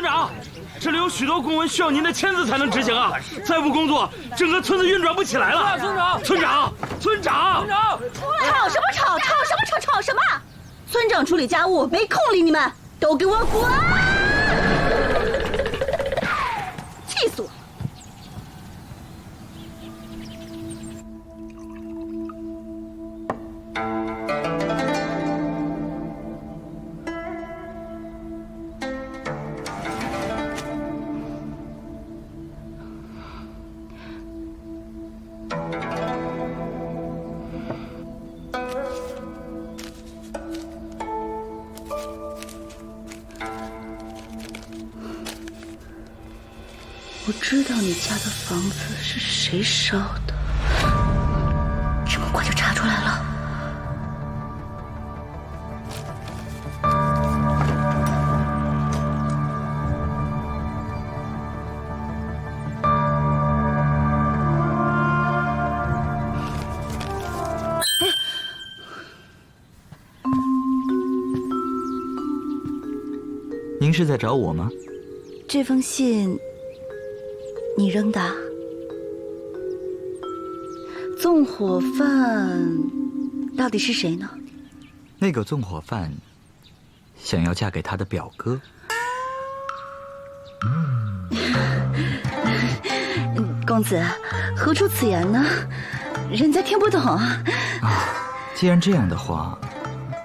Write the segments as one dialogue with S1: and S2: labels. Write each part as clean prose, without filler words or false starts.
S1: 村长，这里有许多公文需要您的签字才能执行啊！再不工作，整个村子运转不起来了。村长，村长，村长，
S2: 吵什么吵？吵什么吵？吵什么？村长处理家务没空理你们，都给我滚！气死我！我知道你家的房子是谁烧的，这么快就查出来了。
S3: 您是在找我吗？
S2: 这封信你扔的？纵火犯到底是谁呢？
S3: 那个纵火犯想要嫁给他的表哥。
S2: 公子，何出此言呢？人家听不懂啊。
S3: 既然这样的话，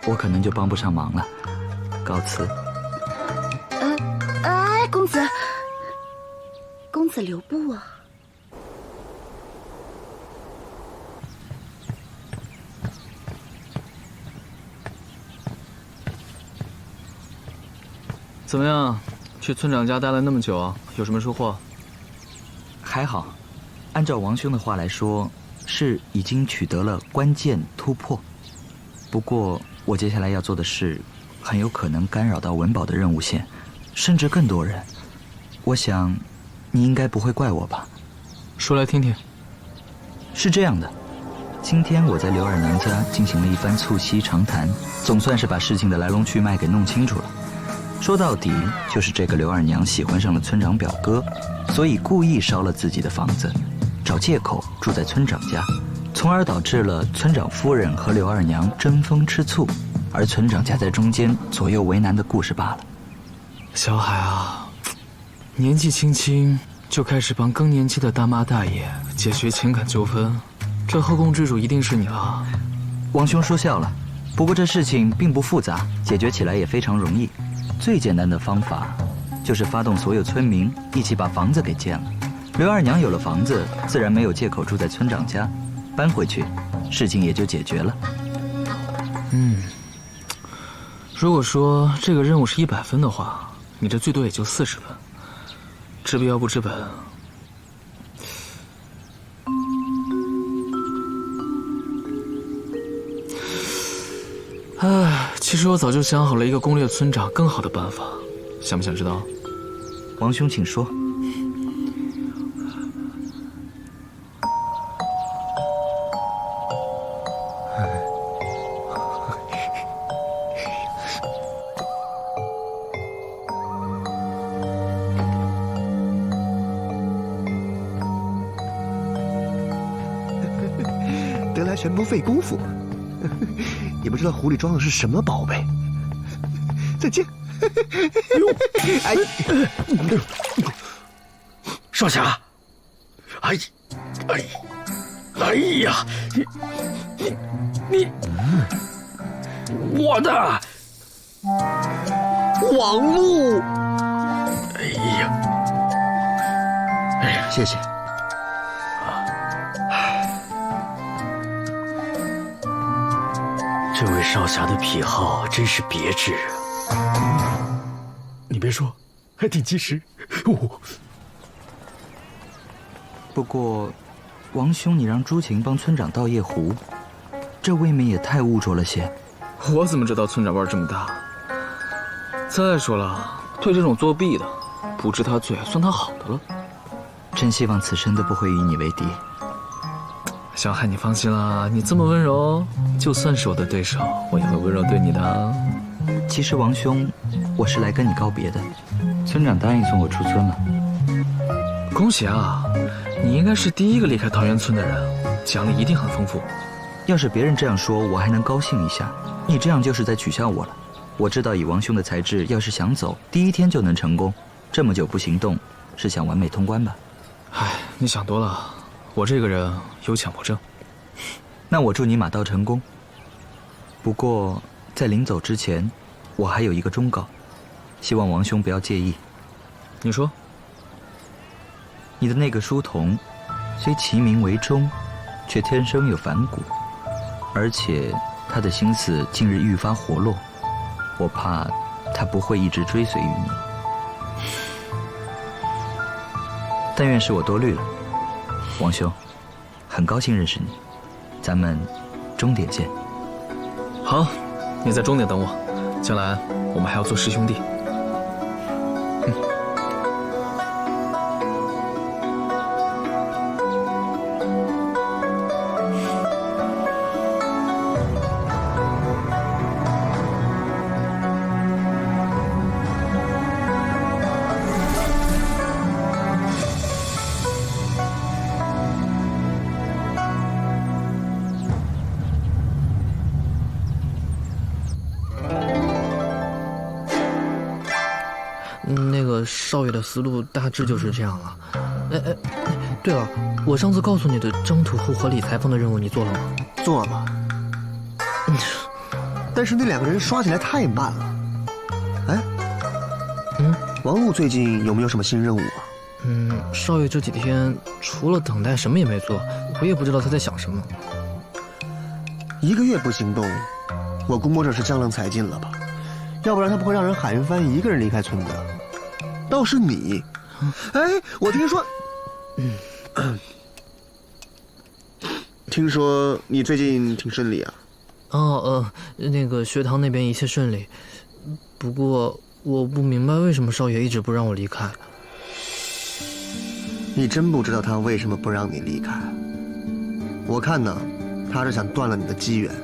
S3: 我可能就帮不上忙了。告辞。
S2: 哎，公子，公子留步啊！
S4: 怎么样？去村长家待了那么久，有什么收获？
S3: 还好，按照王兄的话来说，是已经取得了关键突破。不过，我接下来要做的事，很有可能干扰到文保的任务线，甚至更多人。我想，你应该不会怪我吧？
S4: 说来听听。
S3: 是这样的，今天我在刘二娘家进行了一番促膝长谈，总算是把事情的来龙去脉给弄清楚了。说到底，就是这个刘二娘喜欢上了村长表哥，所以故意烧了自己的房子，找借口住在村长家，从而导致了村长夫人和刘二娘争风吃醋，而村长夹在中间左右为难的故事罢了。
S4: 小海啊，年纪轻轻就开始帮更年期的大妈大爷解决情感纠纷，这后宫之主一定是你了。
S3: 王兄说笑了，不过这事情并不复杂，解决起来也非常容易。最简单的方法就是发动所有村民一起把房子给建了。刘二娘有了房子，自然没有借口住在村长家，搬回去，事情也就解决了。
S4: 如果说这个任务是100分的话，你这最多也就40分。治标不治本。其实我早就想好了一个攻略村长更好的办法，想不想知道？
S3: 王兄请说。
S5: 得来全不费功夫。也不知道壶里装的是什么宝贝。再见。哎，
S1: 少侠，哎呀，你，我的
S5: 网路。
S1: 哎呀，
S5: 谢谢。
S1: 这位少侠的癖好真是别致啊！你别说，还挺及时。
S3: 不过，王兄，你让朱晴帮村长倒夜壶，这未免也太污浊了些。
S4: 我怎么知道村长腕这么大？再说了，对这种作弊的，不治他罪，算他好的了。
S3: 真希望此生都不会与你为敌。
S4: 小海，你放心啦，你这么温柔，就算是我的对手，我也会温柔对你的。
S3: 其实王兄，我是来跟你告别的。村长答应送我出村了。
S4: 恭喜啊！你应该是第一个离开桃源村的人，奖励一定很丰富。
S3: 要是别人这样说，我还能高兴一下。你这样就是在取笑我了。我知道以王兄的才智，要是想走，第一天就能成功。这么久不行动，是想完美通关吧？
S4: 唉，你想多了。我这个人有强迫症。
S3: 那我祝你马到成功。不过，在临走之前，我还有一个忠告，希望王兄不要介意。
S4: 你说。
S3: 你的那个书童，虽其名为忠，却天生有反骨，而且他的心思近日愈发活络，我怕他不会一直追随于你。但愿是我多虑了，王兄，很高兴认识你，咱们终点见。
S4: 好，你在终点等我，将来我们还要做师兄弟。
S6: 那个少爷的思路大致就是这样了。对了，我上次告诉你的征土户和理裁缝的任务你做了吗？
S5: 做了。但是那2个人刷起来太慢了。哎，王璐最近有没有什么新任务啊？
S6: 少爷这几天除了等待什么也没做，我也不知道他在想什么。
S5: 1个月不行动，我估摸着是江郎才尽了吧？要不然他不会让人海云帆一个人离开村的。倒是你，哎，我听说，听说你最近挺顺利啊？
S6: 那个学堂那边一切顺利，不过我不明白为什么少爷一直不让我离开。
S5: 你真不知道他为什么不让你离开？我看呢，他是想断了你的机缘，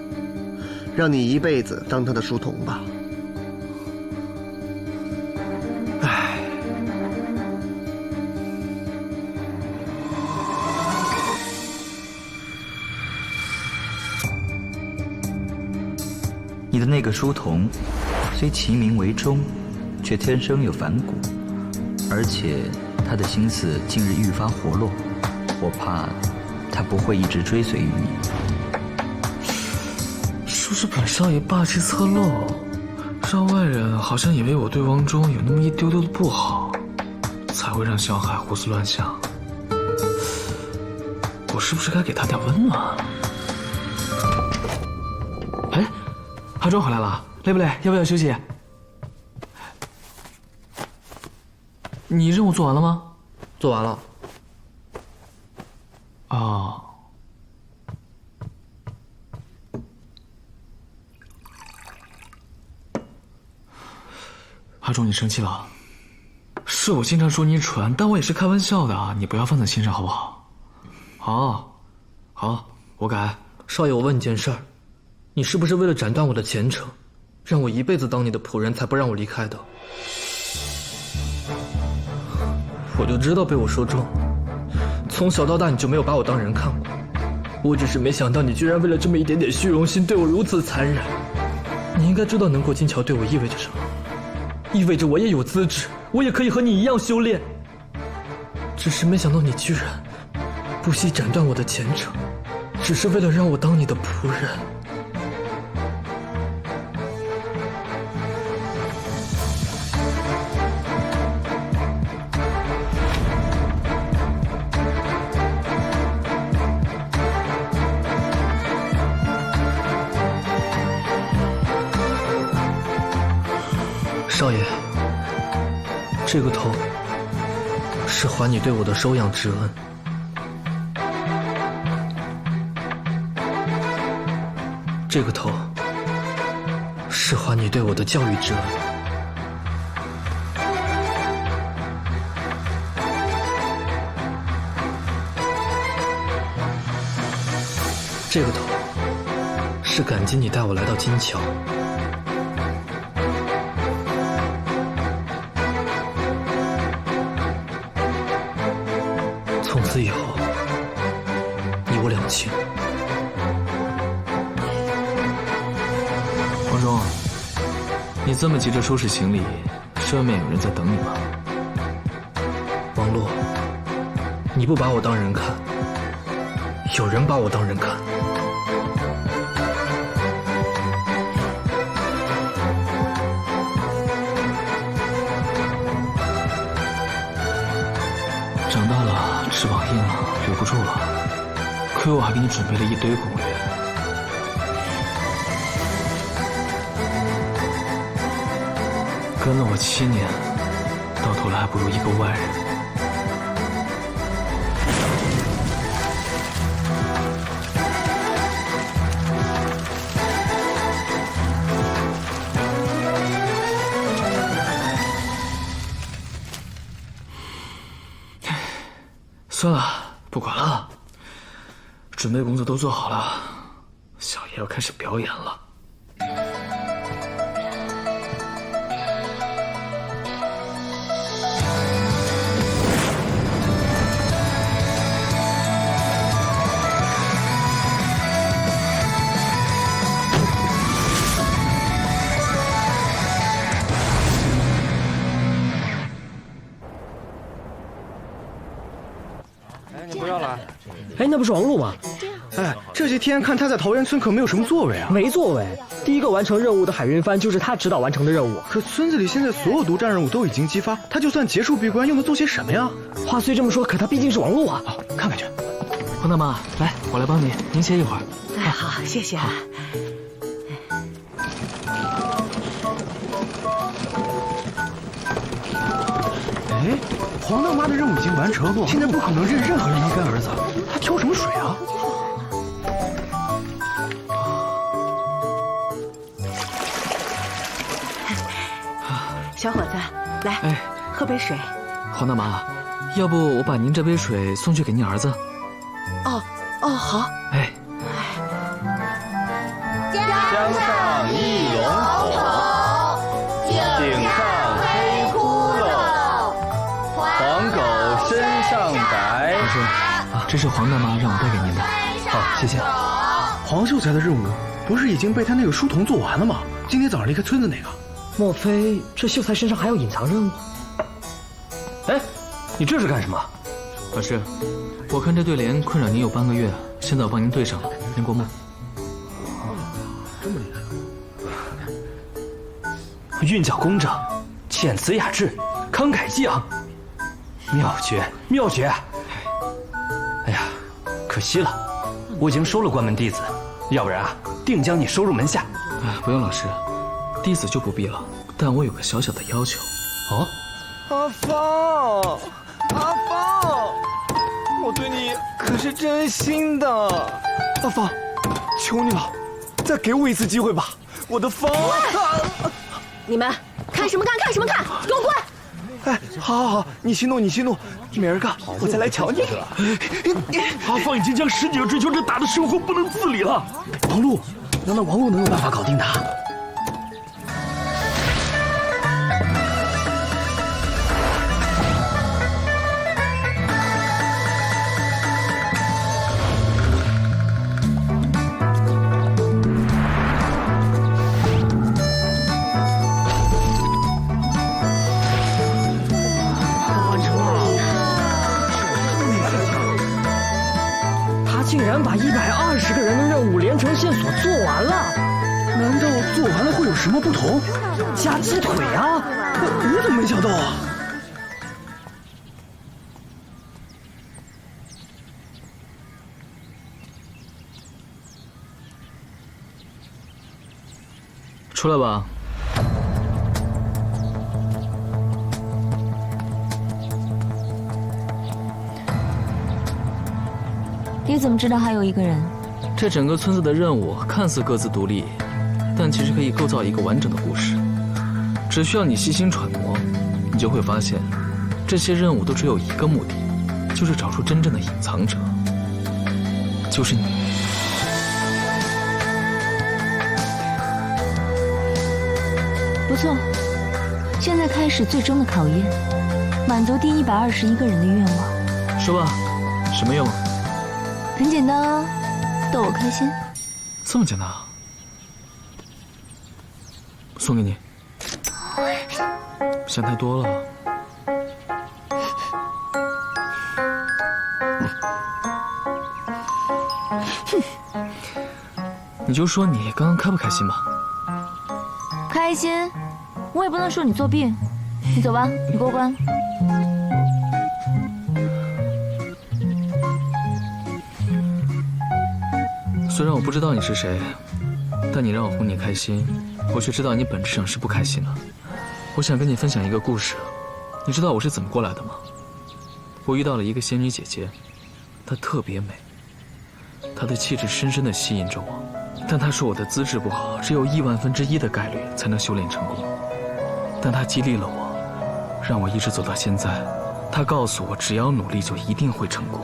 S5: 让你一辈子当他的书童吧。
S3: 你的那个书童，虽其名为忠，却天生有反骨，而且他的心思近日愈发活络，我怕他不会一直追随于你。
S4: 说是本少爷霸气侧漏，让外人好像以为我对王忠有那么一丢丢的不好，才会让小海胡思乱想。我是不是该给他点温暖？哎，阿忠回来了，累不累？要不要休息？你任务做完了吗？
S6: 做完了。
S4: 哦。阿忠，你生气了？是我经常说你蠢，但我也是开玩笑的啊，你不要放在心上好不好？好，我改。
S6: 少爷，我问你件事儿，你是不是为了斩断我的前程，让我一辈子当你的仆人，才不让我离开的？我就知道被我说中，从小到大你就没有把我当人看过，我只是没想到你居然为了这么一点点虚荣心对我如此残忍。你应该知道能过金桥对我意味着什么，意味着我也有资质，我也可以和你一样修炼。只是没想到你居然不惜斩断我的前程，只是为了让我当你的仆人。少爷，这个头是还你对我的收养之恩，这个头是还你对我的教育之恩，这个头是感激你带我来到金桥。从此以后，你我两清。
S4: 黄忠，你这么急着收拾行李，是外面有人在等你吗？
S6: 王洛，你不把我当人看，有人把我当人看。
S4: 长大了，翅膀硬了，留不住了。亏我还给你准备了一堆攻略。跟了我7年，到头来还不如一个外人。算了，不管了，准备工作都做好了，小爷要开始表演了。
S7: 哎，那不是王璐吗？
S5: 哎，这些天看他在桃源村可没有什么作为啊。
S7: 没作为，第一个完成任务的海云帆就是他指导完成的任务。
S5: 可村子里现在所有独占任务都已经激发，他就算结束闭关，又能做些什么呀？
S7: 话虽这么说，可他毕竟是王璐啊。
S5: 好，看看去。
S4: 黄大妈，来，我来帮你，您歇一会儿。
S2: 哎，好，谢谢。
S5: 哎，黄大妈的任务已经完成，现在不可能认任何人当干儿子，他挑什么水啊？
S2: 小伙子，来，
S4: 哎，
S2: 喝杯水。
S4: 黄大妈，要不我把您这杯水送去给您儿子？
S2: 哦，好。
S4: 哎，
S8: 江上一龙口，顶上黑窟窿，黄狗身上白。
S4: 老师，这是黄大妈让我带给您的。
S5: 好，谢谢。黄秀才的任务不是已经被他那个书童做完了吗？今天早上离开村子那个。
S7: 莫非这秀才身上还有隐藏任务？哎，你这是干什么？
S4: 老师，我看这对联困扰您有半个月，现在我帮您对上了，您过目。
S9: 韵脚工整，遣词雅致，慷慨激昂，妙绝妙绝！哎呀，可惜了，我已经收了关门弟子，要不然啊，定将你收入门下。
S4: 哎，不用老师，弟子就不必了，但我有个小小的要求。
S9: 哦，
S8: 阿芳，阿芳，我对你可是真心的。阿芳，求你了，再给我一次机会吧，我的芳。
S2: 你们看什么看？看什么看？给我滚！
S8: 哎，好，你息怒，你息怒，明儿个我再来瞧你。
S1: 阿芳已经将10几个追求者打得生活不能自理了。
S5: 王璐，难道王璐能有办法搞定他？
S7: 竟然把120个人的任务连成线索做完了，
S5: 难道做完了会有什么不同？
S7: 加鸡腿啊！
S5: 我怎么没想到啊？
S4: 出来吧。
S10: 你怎么知道还有一个人？
S4: 这整个村子的任务看似各自独立，但其实可以构造一个完整的故事。只需要你细心揣摩，你就会发现，这些任务都只有一个目的，就是找出真正的隐藏者，就是你。
S10: 不错，现在开始最终的考验，满足第121个人的愿望。
S4: 说吧，什么愿望？
S10: 很简单啊，逗我开心。
S4: 这么简单啊？送给你。想太多了。你就说你刚刚开不开心吧。
S10: 开心，我也不能说你作弊。你走吧，你过关。
S4: 虽然我不知道你是谁，但你让我哄你开心，我却知道你本质上是不开心的。我想跟你分享一个故事，你知道我是怎么过来的吗？我遇到了一个仙女姐姐，她特别美，她的气质深深地吸引着我，但她说我的资质不好，只有1/1000的概率才能修炼成功。但她激励了我，让我一直走到现在。她告诉我，只要努力就一定会成功。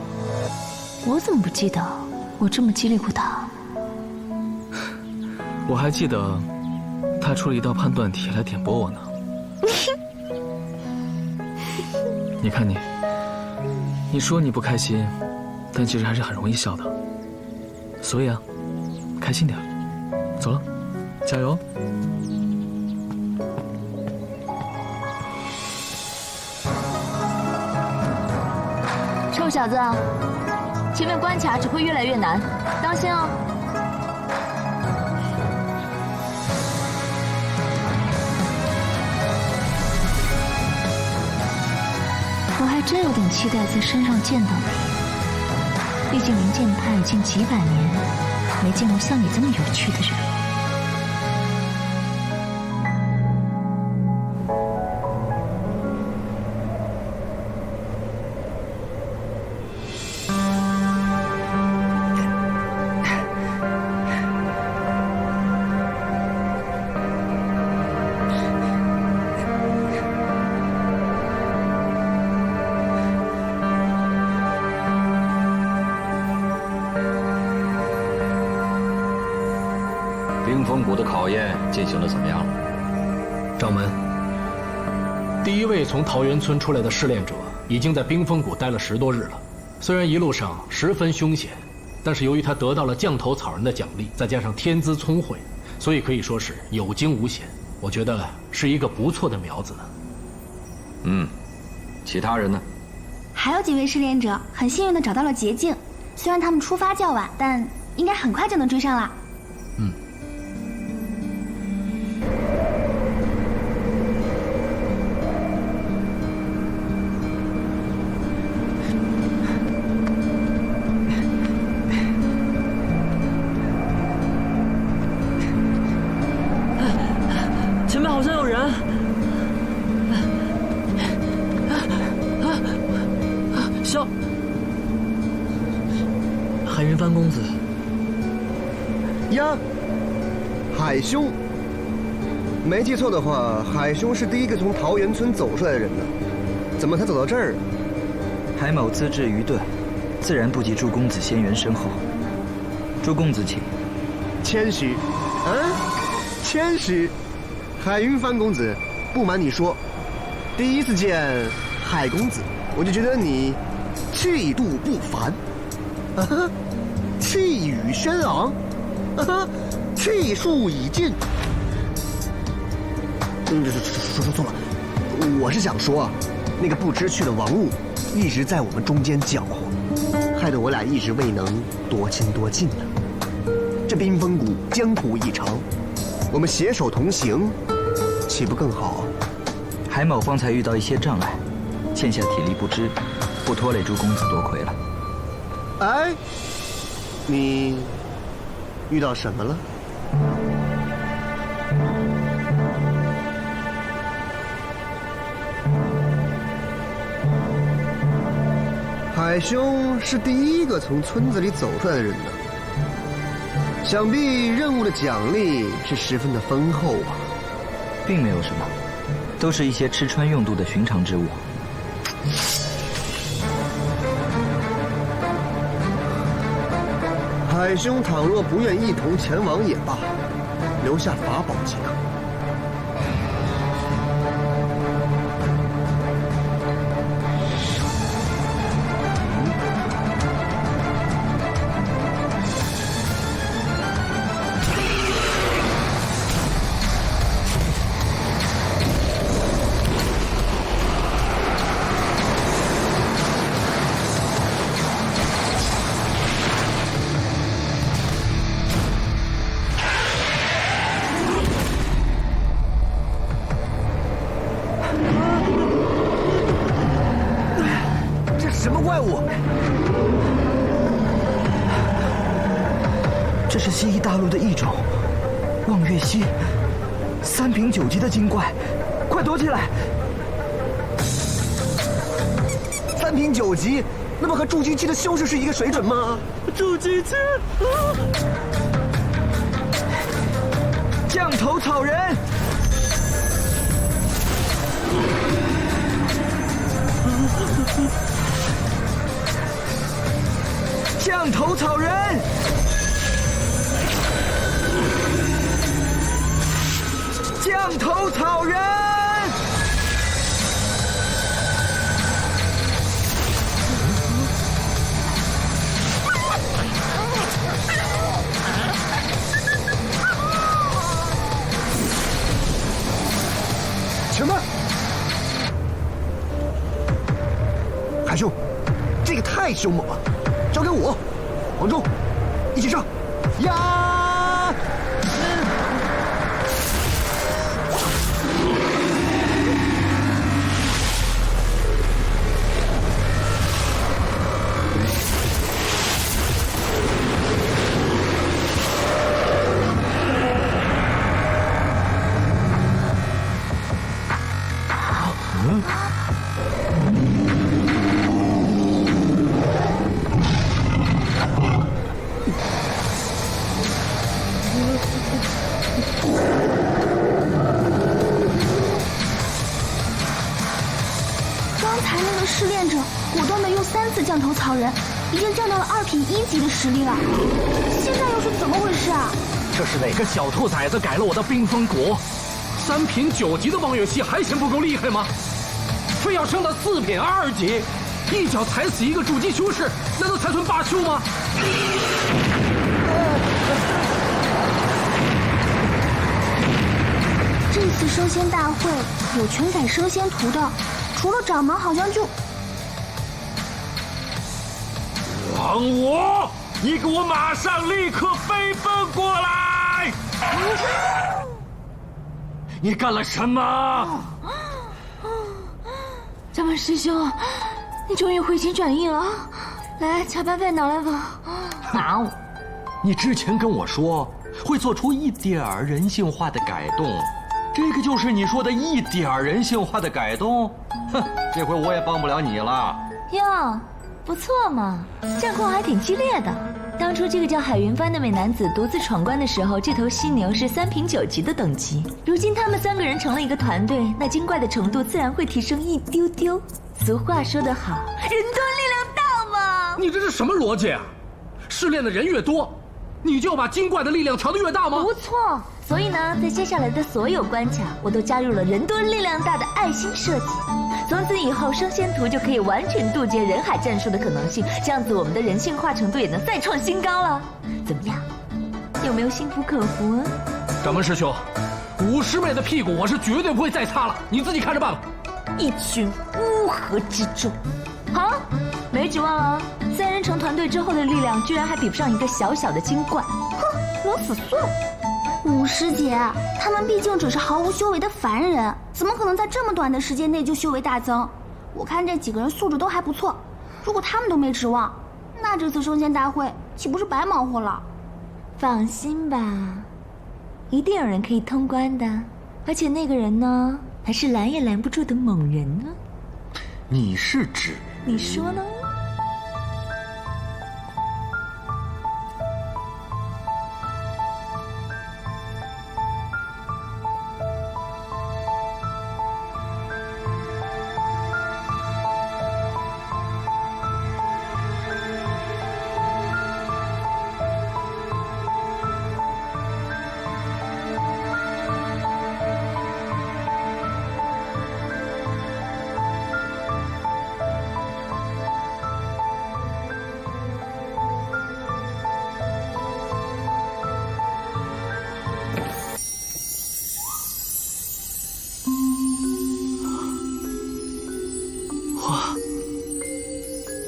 S10: 我怎么不记得我这么激励过她？
S4: 我还记得，她出了一道判断题来点拨我呢。你看你，你说你不开心，但其实还是很容易笑的。所以啊，开心点。走了，加油。
S10: 臭小子，前面关卡只会越来越难，当心哦。我还真有点期待在山上见到你，毕竟灵剑派已经几百年没见过像你这么有趣的人。
S11: 冰风谷的考验进行得怎么样了？
S12: 掌门，第一位从桃源村出来的试炼者已经在冰风谷待了10多日了。虽然一路上十分凶险，但是由于他得到了降头草人的奖励，再加上天资聪慧，所以可以说是有惊无险。我觉得是一个不错的苗子呢。
S11: 其他人呢？
S13: 还有几位试炼者很幸运地找到了捷径，虽然他们出发较晚，但应该很快就能追上了。
S7: 前面好像有人。萧，海云帆公子
S5: 呀，海兄，没记错的话，海兄是第一个从桃源村走出来的人呢。怎么才走到这儿？
S3: 海某资质愚钝，自然不及诸公子仙缘深厚。诸公子请。
S5: 谦虚，谦虚。海云帆公子，不瞒你说，第一次见海公子，我就觉得你气度不凡，气宇轩昂，气数已尽。说错了，我是想说啊，那个不知趣的王物一直在我们中间搅和，害得我俩一直未能多亲多近呢。这冰风谷江湖一长，我们携手同行，岂不更好？
S3: 海某方才遇到一些障碍，欠下体力不支，不拖累诸公子多亏了。
S5: 哎，你遇到什么了？海兄是第一个从村子里走出来的人呢，想必任务的奖励是十分的丰厚吧？
S3: 并没有什么，都是一些吃穿用度的寻常之物。
S5: 海兄倘若不愿一同前往也罢，留下法宝即可。的怪物。这是西夷大陆的异种，望月蜥，3品9级的精怪，快躲起来！3品9级，那么和筑基期的修士是一个水准吗？
S1: 筑基期，
S5: 降头草人。降头草人，降头草人，前面，海兄，这个太凶猛了。交给我，黄忠，一起上！呀！
S13: 试炼者果断地用3次降头草人，已经降到了2品1级的实力了。现在又是怎么回事啊？
S12: 这是哪个小兔崽子改了我的冰封国？3品9级的望月蜥还嫌不够厉害吗？非要升到4品2级，一脚踩死一个筑基修士，难道才算罢休吗？
S13: 这次升仙大会有权改升仙图的，除了掌门，好像就……
S1: 王五，你给我马上立刻飞奔过来！你干了什么？
S10: 掌门师兄，你终于回心转意了。来，加班费拿来吧。
S9: 啊！你之前跟我说会做出一点儿人性化的改动，这个就是你说的一点儿人性化的改动？哼，这回我也帮不了你了。
S10: 哟，不错嘛，战况还挺激烈的。当初这个叫海云帆的美男子独自闯关的时候，这头犀牛是3品9级的等级。如今他们3个人成了一个团队，那精怪的程度自然会提升一丢丢。俗话说得好，人多力量大嘛。
S12: 你这是什么逻辑啊？试炼的人越多，你就把精怪的力量调得越大吗？
S10: 不错，所以呢，在接下来的所有关卡，我都加入了人多力量大的爱心设计。从此以后，升仙图就可以完全杜绝人海战术的可能性，这样子我们的人性化程度也能再创新高了。怎么样？有没有心服口服啊？
S12: 掌门师兄，50妹的屁股我是绝对不会再擦了，你自己看着办吧。
S10: 一群乌合之众。好，没指望了。3人成团队之后的力量，居然还比不上一个小小的精怪。哼，老死算了。
S13: 五师姐，他们毕竟只是毫无修为的凡人，怎么可能在这么短的时间内就修为大增？我看这几个人素质都还不错，如果他们都没指望，那这次升仙大会岂不是白忙活了？
S10: 放心吧，一定有人可以通关的，而且那个人呢，还是拦也拦不住的猛人呢。
S9: 你是指？
S10: 你说呢？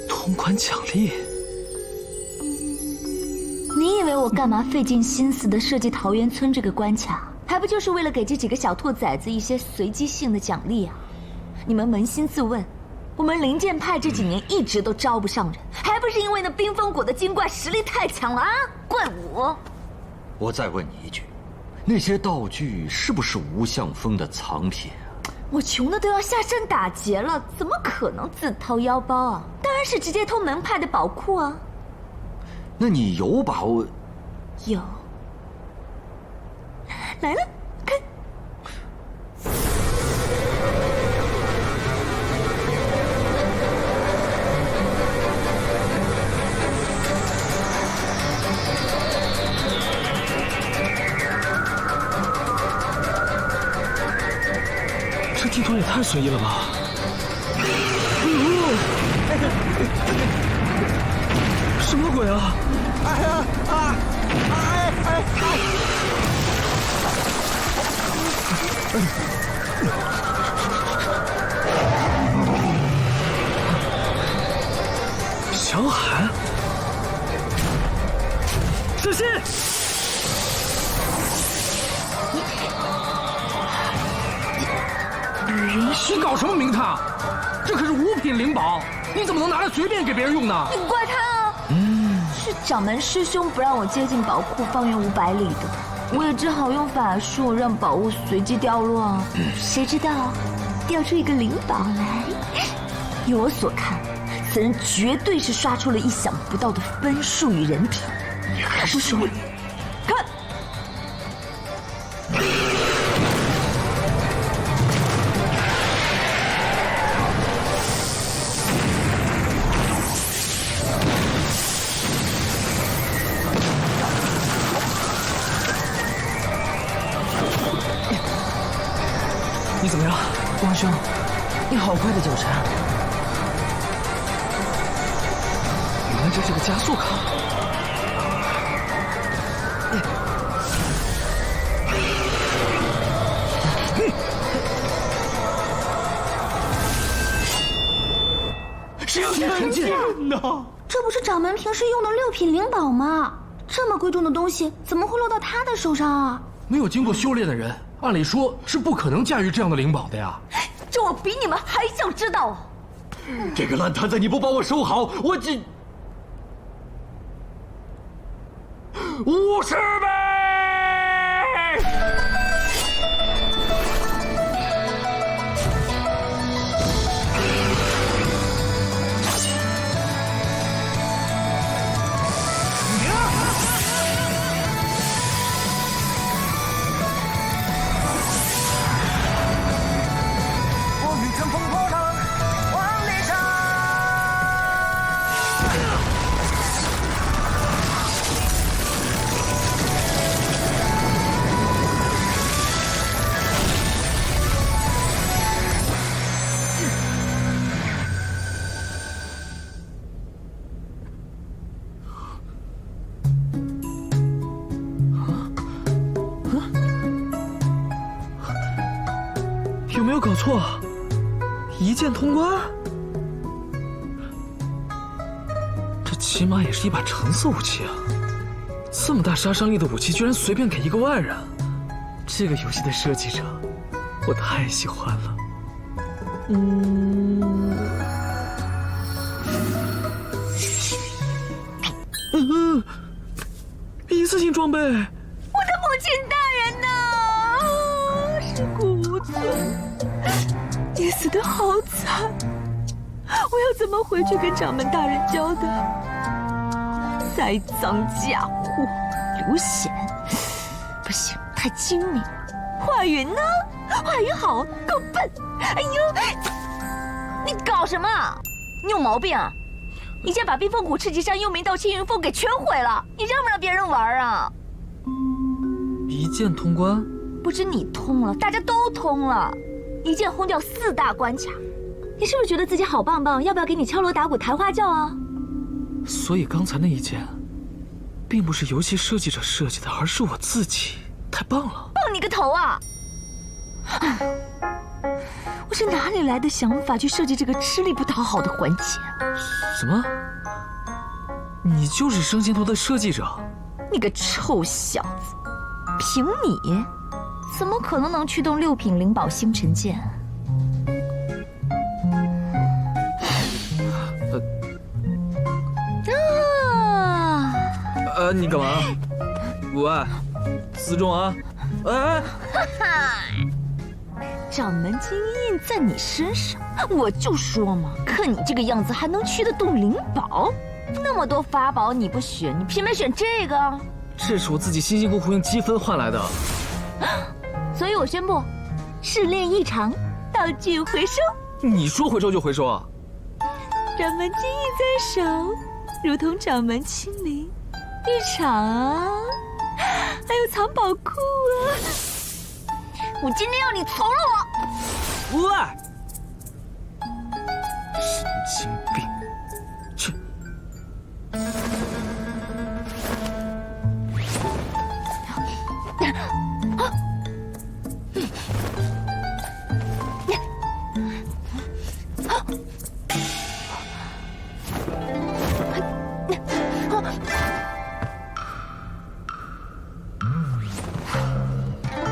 S4: 通关奖励？
S10: 你以为我干嘛费尽心思的设计桃源村这个关卡，还不就是为了给这几个小兔崽子一些随机性的奖励啊？你们扪心自问，我们灵剑派这几年一直都招不上人，还不是因为那冰封谷的精怪实力太强了啊？怪我！
S11: 我再问你一句，那些道具是不是吴相峰的藏品啊？
S10: 我穷的都要下山打劫了，怎么可能自掏腰包啊？当然是直接偷门派的宝库啊！
S11: 那你有把握？
S10: 有。来了，看。
S7: 这地图也太随意了吧！什么鬼啊！
S8: 哎呀啊！
S7: 小海，小心！
S6: 你搞什么名堂？这可是五品灵宝，你怎么能拿来随便给别人用呢？
S10: 你怪他啊！是掌门师兄不让我接近宝库方圆500里的，我也只好用法术让宝物随机掉落啊。谁知道掉出一个灵宝来？依我所看，此人绝对是刷出了意想不到的分数与人品。
S11: 你还是说
S10: 看。
S7: 你怎么样，光兄？你好快的9成。原来这是个加速卡。
S8: 神剑
S13: 呐！这不是掌门平时用的6品灵宝吗？这么贵重的东西怎么会落到他的手上啊？
S12: 没有经过修炼的人，按理说是不可能驾驭这样的灵宝的呀。
S10: 这我比你们还想知道啊！
S11: 这个烂摊子你不帮我收好，我这50倍！
S7: 有没有搞错？一键通关？这起码也是一把橙色武器啊！这么大杀伤力的武器，居然随便给一个外人，这个游戏的设计者，我太喜欢了。一次性装备。
S10: 我的母亲大人呐，是谷子，你死得好惨，我要怎么回去跟掌门大人交代？栽赃嫁祸，刘显，不行，太精明。华云呢？华云好，够笨。哎呦，你搞什么？你有毛病啊！你竟然把冰封谷赤级山幽冥道青云峰给全毁了，你让不让别人玩啊？
S7: 一键通关？
S10: 不止你通了，大家都通了，一键轰掉4大关卡。你是不是觉得自己好棒棒？要不要给你敲锣打鼓抬花轿啊？
S7: 所以刚才那一键，并不是游戏设计者设计的，而是我自己。太棒了！
S10: 棒你个头啊！我是哪里来的想法去设计这个吃力不讨好的环节？
S7: 什么？你就是生仙图的设计者？
S10: 你个臭小子！凭你，怎么可能驱动6品灵宝星辰剑？
S7: 你干嘛？无碍，自重啊！哎，
S10: 掌门金印在你身上，我就说嘛，看你这个样子还能驱得动灵宝？那么多法宝你不选，你偏偏选这个？
S7: 这是我自己辛辛苦苦用积分换来的。
S10: 所以我宣布，试炼一场，道具回收。
S7: 你说回收就回收啊？
S10: 掌门金印在手，如同掌门亲临，一场啊，还有藏宝库啊！我今天要你从了我！
S7: 无碍，神经病！去。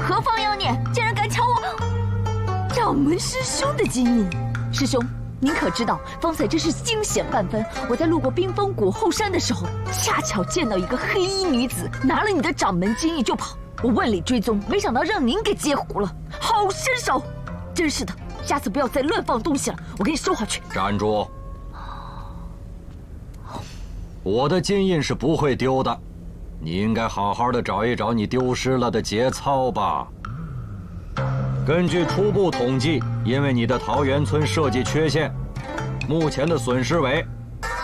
S10: 何方妖孽，竟然敢抢我掌门师兄的金印！师兄，您可知道，方才真是惊险万分。我在路过冰封谷后山的时候，恰巧见到一个黑衣女子拿了你的掌门金印就跑。我万里追踪，没想到让您给截胡了，好身手！真是的，下次不要再乱放东西了，我给你收回去。
S11: 站住！我的金印是不会丢的，你应该好好的找一找你丢失了的节操吧。根据初步统计，因为你的桃源村设计缺陷，目前的损失为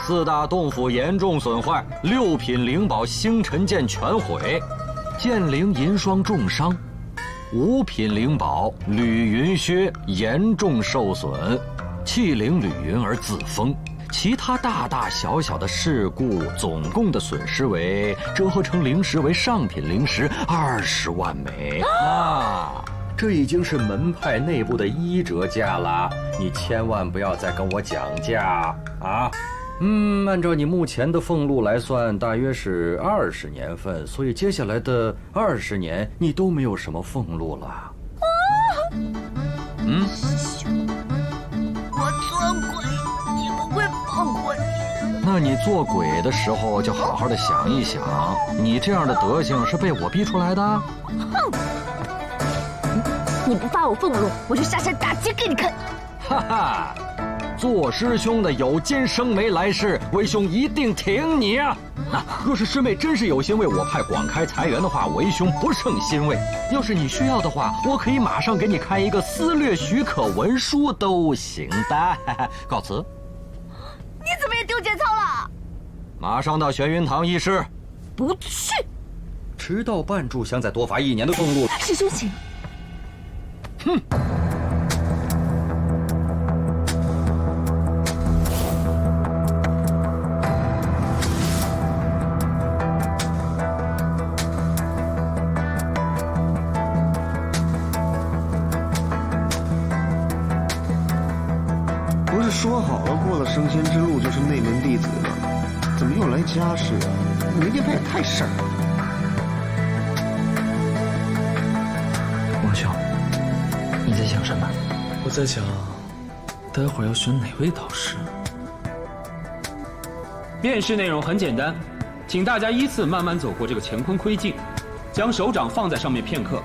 S11: 4大洞府严重损坏，6品灵宝星辰剑全毁，剑灵银霜重伤，5品灵宝吕云靴严重受损，气灵吕云儿自封。其他大大小小的事故总共的损失为折合成灵石为上品灵石20万枚啊！这已经是门派内部的1折价了，你千万不要再跟我讲价啊！按照你目前的俸禄来算，大约是20年份，所以接下来的20年你都没有什么俸禄了。
S10: 师兄，我做鬼也不会放过你。
S11: 那你做鬼的时候就好好的想一想，你这样的德行是被我逼出来的？
S10: 哼！你不发我俸禄，我就下山打劫给你看。
S11: 哈哈！做师兄的有今生没来世，为兄一定挺你啊！若是师妹真是有心为我派广开财源的话，为兄不胜欣慰。要是你需要的话，我可以马上给你开一个私掠许可文书都行的。告辞。
S10: 你怎么也丢节操了？
S11: 马上到玄云堂议事。
S10: 不去。
S11: 迟到半炷香，再多罚1年的俸禄。
S10: 师兄请。
S11: 哼。
S5: 不是说好了过了升仙之路就是内门弟子吗？怎么又来家事啊？没电派也太事儿了。
S4: 王兄，你在想什么？
S7: 我在想，待会儿要选哪位导师。
S14: 面试内容很简单，请大家依次慢慢走过这个乾坤窥镜，将手掌放在上面片刻，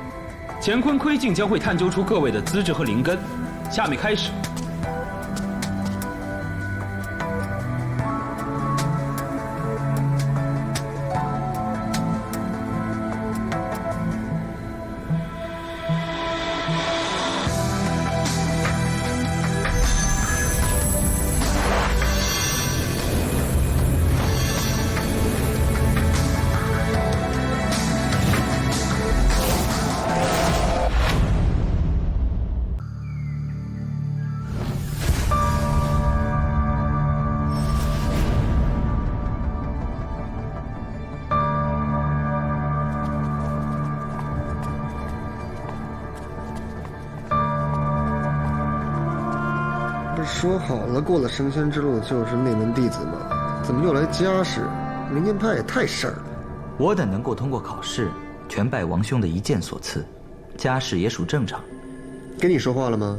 S14: 乾坤窥镜将会探究出各位的资质和灵根。下面开始。
S5: 不是说好了过了升仙之路就是内门弟子吗？怎么又来家事？灵剑派也太事儿了。
S3: 我等能够通过考试，全拜王兄的一剑所赐，家事也属正常。
S5: 跟你说话了吗？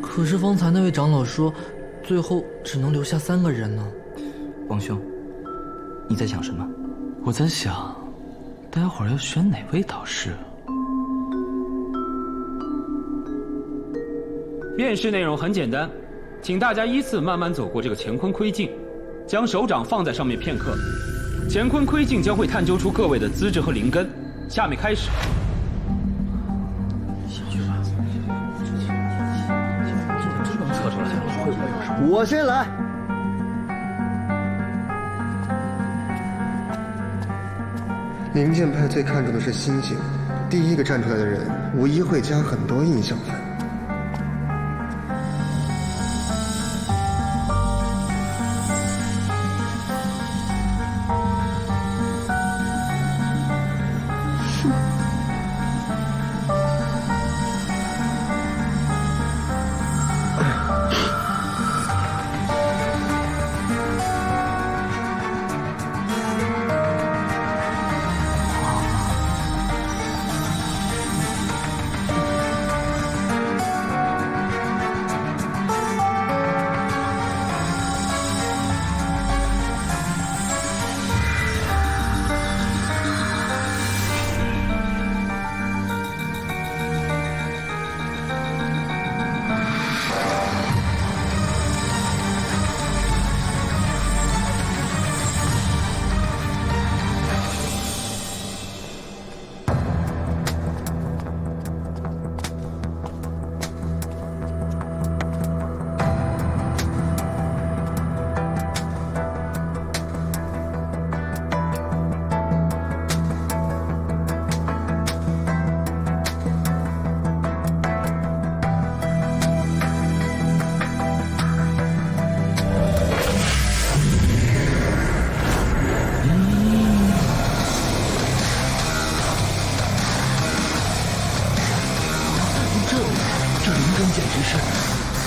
S6: 可是方才那位长老说，最后只能留下3个人呢。
S3: 王兄，你在想什么？
S4: 我在想，待会儿要选哪位导师？
S14: 面试内容很简单，请大家依次慢慢走过这个乾坤窥镜，将手掌放在上面片刻。乾坤窥镜将会探究出各位的资质和灵根。下面开始。
S5: 我先来。灵剑派最看重的是心性，第一个站出来的人，无疑会加很多印象分。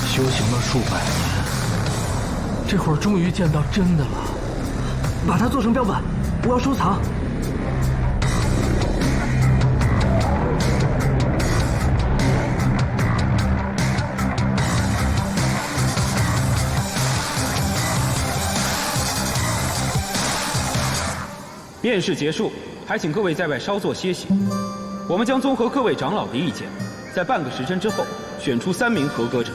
S6: 修行了数百年，这会儿终于见到真的了。把它做成标本，我要收藏。
S14: 面试结束，还请各位在外稍作歇息。我们将综合各位长老的意见，在半个时辰之后选出3名合格者。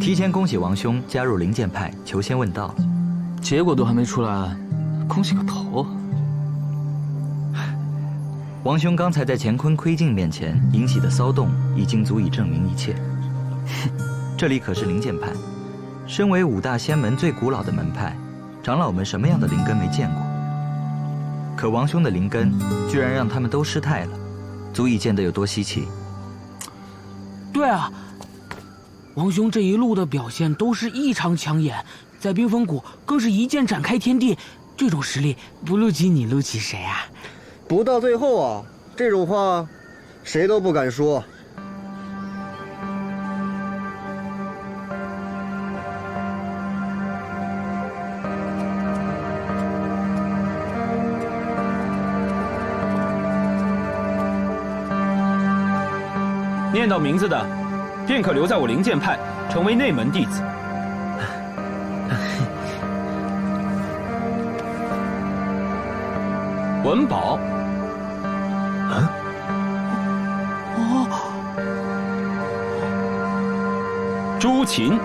S3: 提前恭喜王兄加入灵剑派，求仙问道。
S4: 结果都还没出来，恭喜个头！
S3: 王兄刚才在乾坤窥镜面前引起的骚动，已经足以证明一切。这里可是灵剑派，身为5大仙门最古老的门派，长老们什么样的灵根没见过？可王兄的灵根居然让他们都失态了，足以见得有多稀奇。
S15: 对啊，王兄这一路的表现都是异常抢眼，在冰封谷更是一剑斩开天地，这种实力不录取你录取谁啊？
S5: 不到最后啊，这种话谁都不敢说。
S14: 念到名字的，便可留在我灵剑派，成为内门弟子。文宝，朱琴，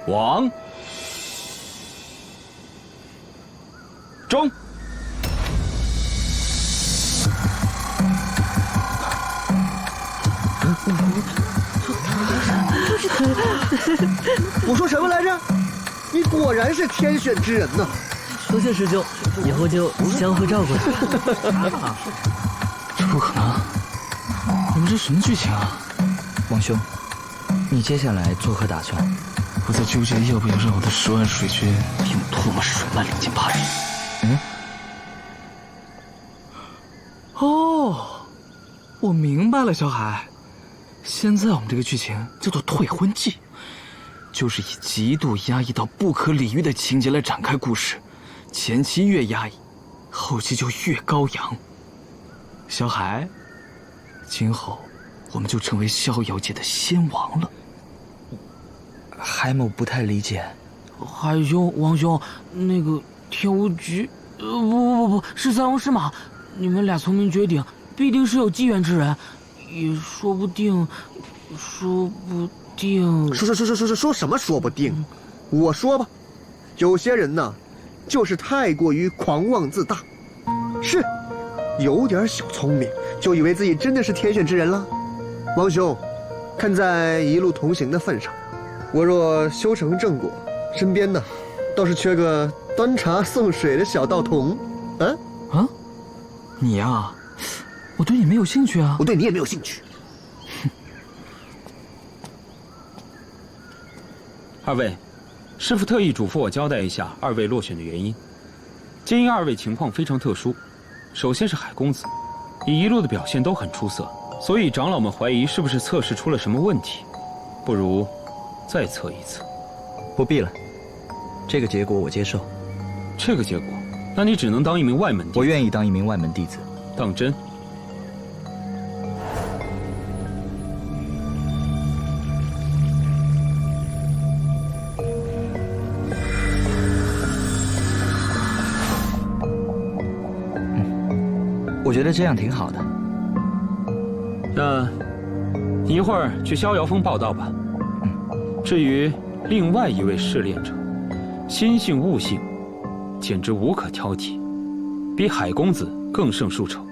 S14: 王中。
S5: 我说什么来着？你果然是天选之人呐！
S6: 多谢师兄，以后就相互照顾。
S4: 这不可能！你们这什么剧情啊？
S3: 王兄，你接下来作何打算？
S4: 我在纠结要不要让我的10万水军用唾沫水漫灵剑派。哦，我明白了，小海。现在我们这个剧情叫做退婚记，就是以极度压抑到不可理喻的情节来展开故事，前期越压抑，后期就越高扬。小海，今后我们就成为逍遥界的仙王了。
S3: 海某不太理解。
S15: 海兄、王兄，那个天无局，不，是三王师马，你们俩聪明绝顶，必定是有机缘之人，也说不定。说
S5: 什么说不定？我说吧，有些人呢，就是太过于狂妄自大，是有点小聪明，就以为自己真的是天选之人了。王兄，看在一路同行的份上，我若修成正果，身边呢，倒是缺个端茶送水的小道童。
S4: 你呀，我对你没有兴趣啊。
S5: 我对你也没有兴趣。
S14: 二位，师父特意嘱咐我交代一下二位落选的原因。皆因二位情况非常特殊，首先是海公子，你一路的表现都很出色，所以长老们怀疑是不是测试出了什么问题，不如再测一次。
S3: 不必了，这个结果我接受。
S14: 这个结果，那你只能当一名外门弟子。
S3: 我愿意当一名外门弟子。
S14: 当真？
S3: 我觉得这样挺好的。
S14: 那，你一会儿去逍遥峰报道吧。至于另外一位试炼者，心性悟性，简直无可挑剔，比海公子更胜数筹。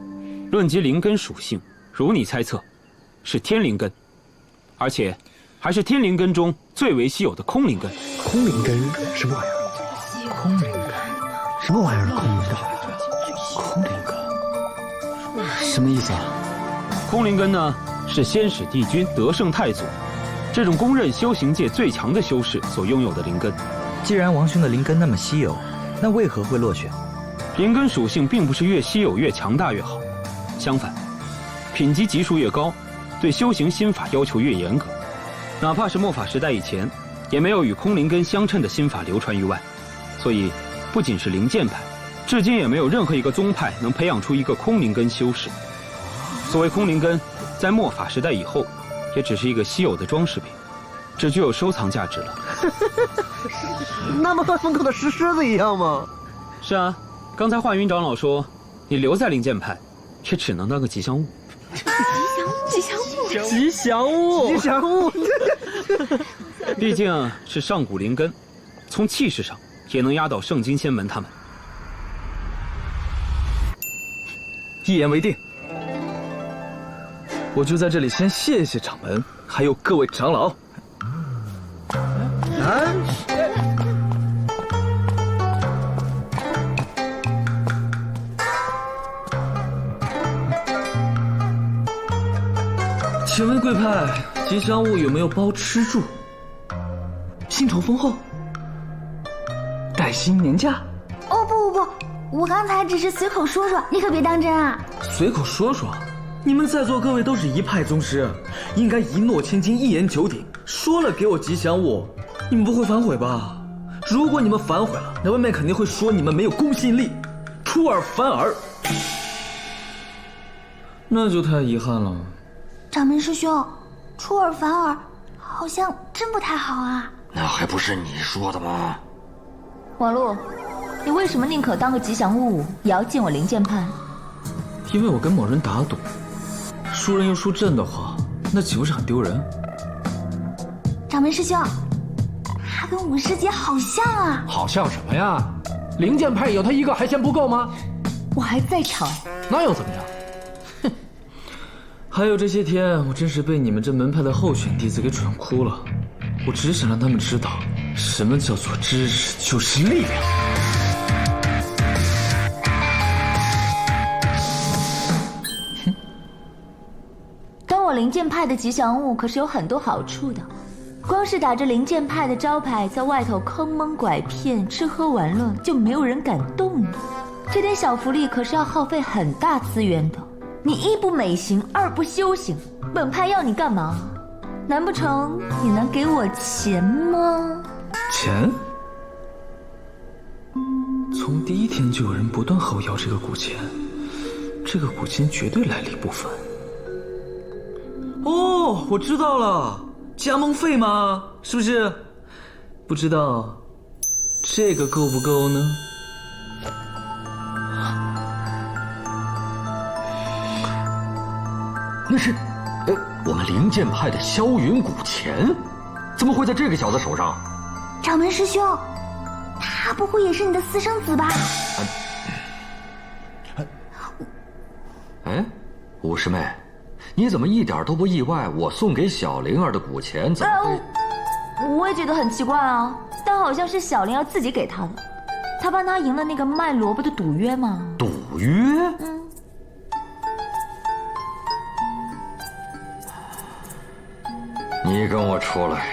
S14: 论及灵根属性，如你猜测，是天灵根，而且还是天灵根中最为稀有的空灵根。
S5: 空灵根什么玩意儿？空灵根什么玩意儿？空灵根？
S4: 空灵根什么意思啊？
S14: 空灵根呢，是先始帝君德胜太祖这种公认修行界最强的修士所拥有的灵根。
S3: 既然王兄的灵根那么稀有，那为何会落选？
S14: 灵根属性并不是越稀有越强大越好，相反，品级级数越高，对修行心法要求越严格。哪怕是末法时代以前，也没有与空灵根相称的心法流传于外。所以，不仅是灵剑派，至今也没有任何一个宗派能培养出一个空灵根修士。所谓空灵根，在末法时代以后，也只是一个稀有的装饰品，只具有收藏价值了。
S5: 那么和风口的石狮子一样吗？
S14: 是啊，刚才华云长老说，你留在灵剑派，却只能当个吉祥物。
S2: 吉祥物。
S14: 毕竟是上古灵根，从气势上也能压倒圣金仙门他们。
S4: 一言为定，我就在这里先谢谢掌门，还有各位长老。请问贵派吉祥物有没有包吃住？薪酬丰厚？带薪年假？
S13: 哦不，我刚才只是随口说说，你可别当真啊。
S4: 随口说说？你们在座各位都是一派宗师，应该一诺千金，一言九鼎。说了给我吉祥物，你们不会反悔吧？如果你们反悔了，那外面肯定会说你们没有公信力，出尔反尔。那就太遗憾了。
S13: 掌门师兄，出尔反尔好像真不太好啊。
S11: 那还不是你说的吗？
S10: 王璐，你为什么宁可当个吉祥物，也要进我灵剑派？
S4: 因为我跟某人打赌，输人又输阵的话，那岂不是很丢人？
S13: 掌门师兄，他跟武师姐好像啊。
S12: 好像什么呀？灵剑派有他一个还嫌不够吗？
S10: 我还在场。
S12: 那又怎么样？
S4: 还有这些天，我真是被你们这门派的候选弟子给蠢哭了。我只想让他们知道，什么叫做知识就是力量。
S10: 当我灵剑派的吉祥物可是有很多好处的，光是打着灵剑派的招牌，在外头坑蒙拐骗、吃喝玩乐，就没有人敢动你。这点小福利可是要耗费很大资源的。你一不美行，二不修行，本派要你干嘛？难不成你能给我钱吗？
S4: 钱？从第一天就有人不断和我要这个古钱，这个古琴绝对来历不凡。
S7: 哦，我知道了，加盟费嘛，是不是？不知道这个够不够呢？
S11: 那是，我们灵剑派的萧云古钱，怎么会在这个小子手上？
S13: 掌门师兄，他不会也是你的私生子吧？
S11: 哎，五师妹，你怎么一点都不意外？我送给小灵儿的古钱怎么会？
S10: 我也觉得很奇怪啊，但好像是小灵儿自己给他的，他帮他赢了那个卖萝卜的赌约嘛。
S11: 赌约？你跟我出来。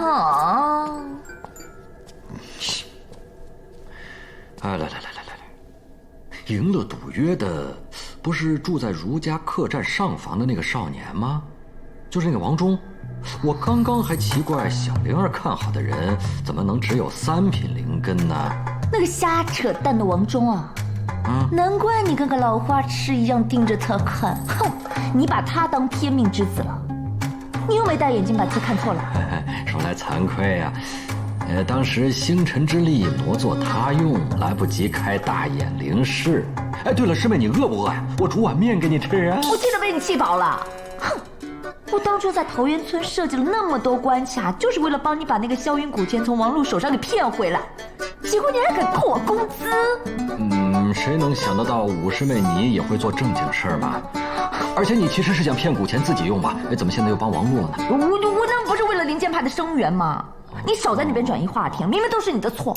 S10: 啊！
S11: 来，赢了赌约的，不是住在儒家客栈上房的那个少年吗？就是那个王忠。我刚刚还奇怪小灵儿看好的人怎么能只有3品灵根呢？
S10: 那个瞎扯淡的王忠啊！难怪你跟个老花痴一样盯着他看。哼，你把他当天命之子了。你又没戴眼镜，把字看错了。
S11: 说来惭愧呀，当时星辰之力挪作他用，来不及开大眼灵视。哎，对了，师妹，你饿不饿呀？我煮碗面给你吃啊。
S10: 我气得被你气饱了。哼，我当初在桃源村设计了那么多关卡，就是为了帮你把那个萧云古钱从王璐手上给骗回来，结果你还敢扣我工资？
S11: 谁能想得到五师妹你也会做正经事儿嘛？而且你其实是想骗古钱自己用吧？怎么现在又帮王璐了呢？
S10: 我那不是为了灵剑派的声援吗？你少在那边转移话题，明明都是你的错。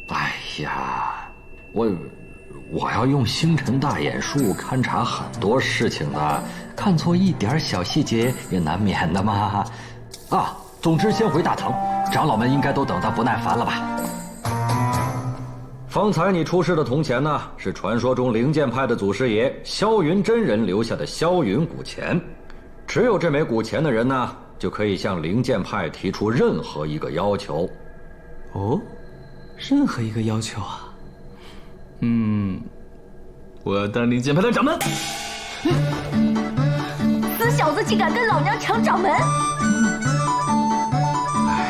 S11: 哎呀，我要用星辰大眼术勘察很多事情的，看错一点小细节也难免的嘛。啊，总之先回大堂，长老们应该都等得不耐烦了吧？方才你出示的铜钱呢，是传说中灵剑派的祖师爷萧云真人留下的萧云古钱。持有这枚古钱的人呢，就可以向灵剑派提出任何一个要求。
S7: 哦，任何一个要求啊？我要当灵剑派的掌门。
S10: 死小子竟敢跟老娘抢掌门！
S11: 哎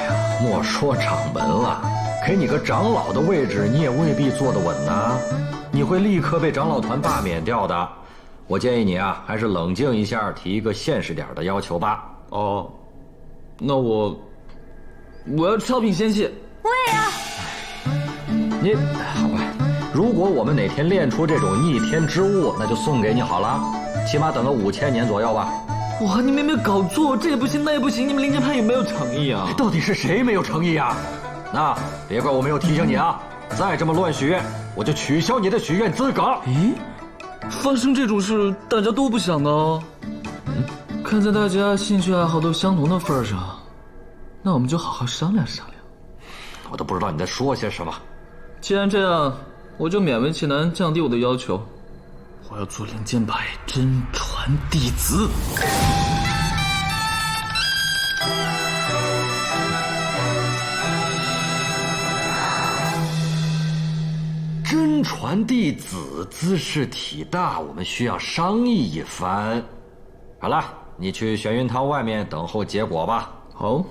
S11: 呀，莫说掌门了，给你个长老的位置，你也未必坐得稳呐。你会立刻被长老团罢免掉的。我建议你啊，还是冷静一下，提一个现实点的要求吧。
S7: 哦，那我要超品仙器。
S10: 我也要。
S11: 你好吧，如果我们哪天练出这种逆天之物，那就送给你好了，起码等个5000年左右吧。
S7: 哇，你们有没有搞错？这也不行，那也不行，你们灵剑派有没有诚意啊？
S11: 到底是谁没有诚意啊？那别怪我没有提醒你啊！再这么乱许愿，我就取消你的许愿资格。
S7: 咦，发生这种事大家都不想的哦。看在大家兴趣爱好都相同的份上，那我们就好好商量商量。
S11: 我都不知道你在说些什么。
S7: 既然这样，我就勉为其难降低我的要求，我要做灵剑派真传弟子。
S11: 真传弟子姿势体大，我们需要商议一番。好了，你去玄云堂外面等候结果吧。
S7: 好。